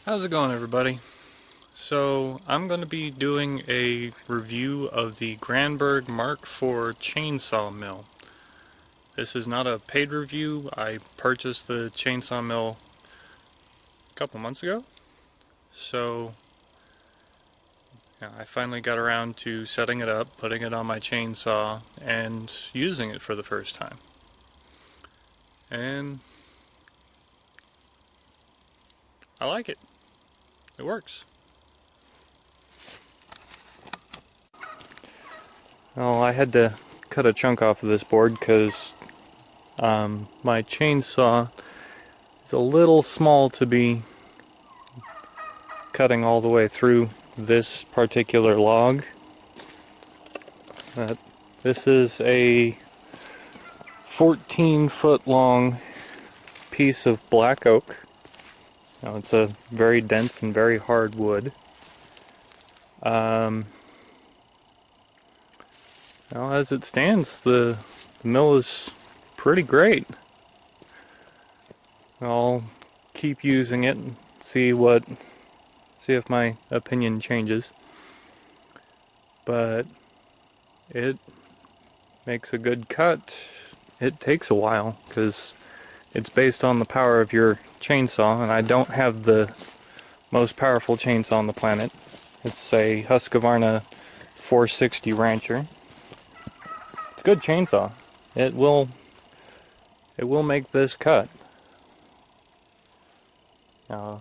How's it going, everybody? So, I'm going to be doing a review of the Granberg Mark IV chainsaw mill. This is not a paid review. I purchased the chainsaw mill a couple months ago. So, yeah, I finally got around to setting it up, putting it on my chainsaw, and using it for the first time. And I like it. It works. Well, I had to cut a chunk off of this board because my chainsaw is a little small to be cutting all the way through this particular log. This is a 14-foot long piece of black oak. Now, it's a very dense and very hard wood. Now, as it stands, the mill is pretty great. I'll keep using it and see if my opinion changes. But it makes a good cut. It takes a while because it's based on the power of your chainsaw, and I don't have the most powerful chainsaw on the planet. It's a Husqvarna 460 Rancher. It's a good chainsaw. It will make this cut. I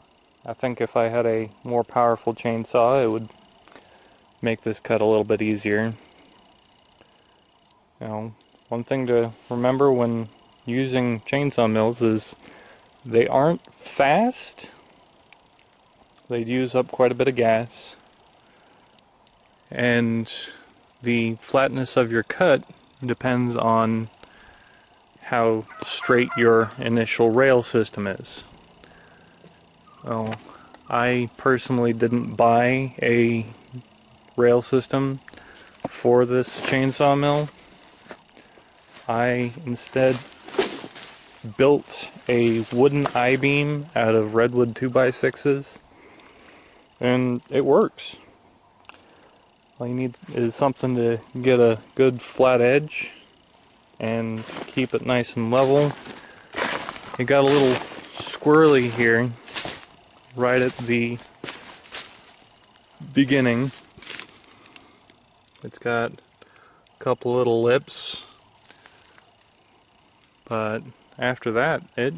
think if I had a more powerful chainsaw, it would make this cut a little bit easier. One thing to remember when using chainsaw mills is they aren't fast. They use up quite a bit of gas. And the flatness of your cut depends on how straight your initial rail system is. Well, I personally didn't buy a rail system for this chainsaw mill. I instead built a wooden I-beam out of redwood 2x6s, and it works. All you need is something to get a good flat edge and keep it nice and level. It got a little squirrely here right at the beginning. It's got a couple little lips, but after that it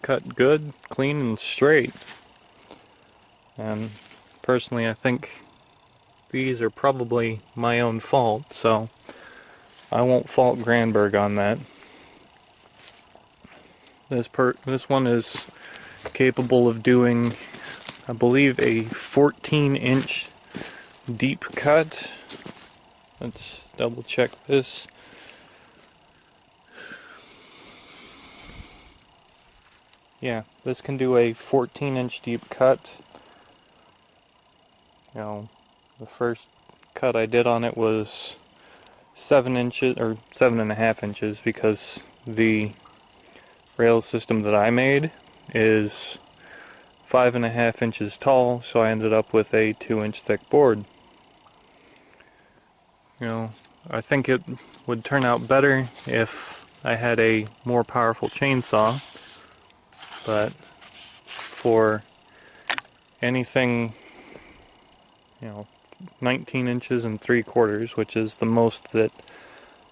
cut good, clean, and straight. And personally, I think these are probably my own fault, so I won't fault Granberg on that. This one is capable of doing, I believe, a 14-inch deep cut. Let's double check this. Yeah, this can do a 14-inch deep cut. The first cut I did on it was 7 inches, or 7.5 inches, because the rail system that I made is 5.5 inches tall, so I ended up with a 2-inch thick board. I think it would turn out better if I had a more powerful chainsaw, but for anything, 19 inches and 3/4, which is the most that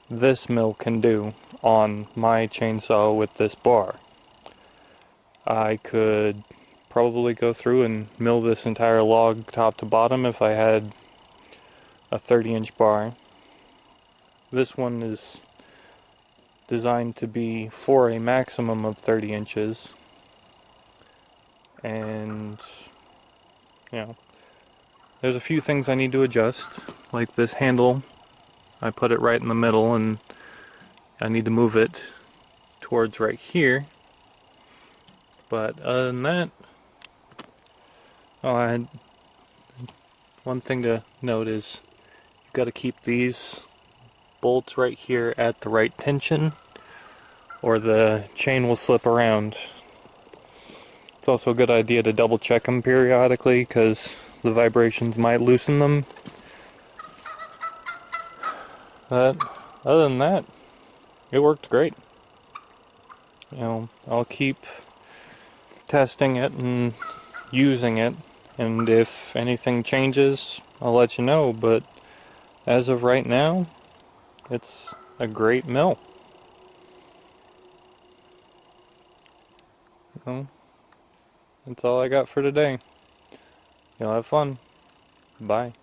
this mill can do on my chainsaw with this bar, I could probably go through and mill this entire log top to bottom if I had a 30-inch bar. This one is designed to be for a maximum of 30 inches, and there's a few things I need to adjust, like this handle. I put it right in the middle, and I need to move it towards right here. But other than that, one thing to note is you've got to keep these bolts right here at the right tension, or the chain will slip around. It's also a good idea to double check them periodically because the vibrations might loosen them. But other than that, it worked great. You know, I'll keep testing it and using it, and if anything changes, I'll let you know, but as of right now, it's a great mill. Well, that's all I got for today. Y'all have fun. Bye.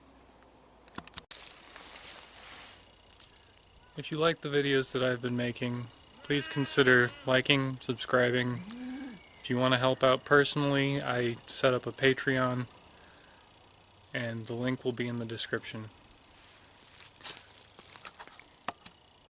If you like the videos that I've been making, please consider liking, subscribing. If you want to help out personally, I set up a Patreon, and the link will be in the description.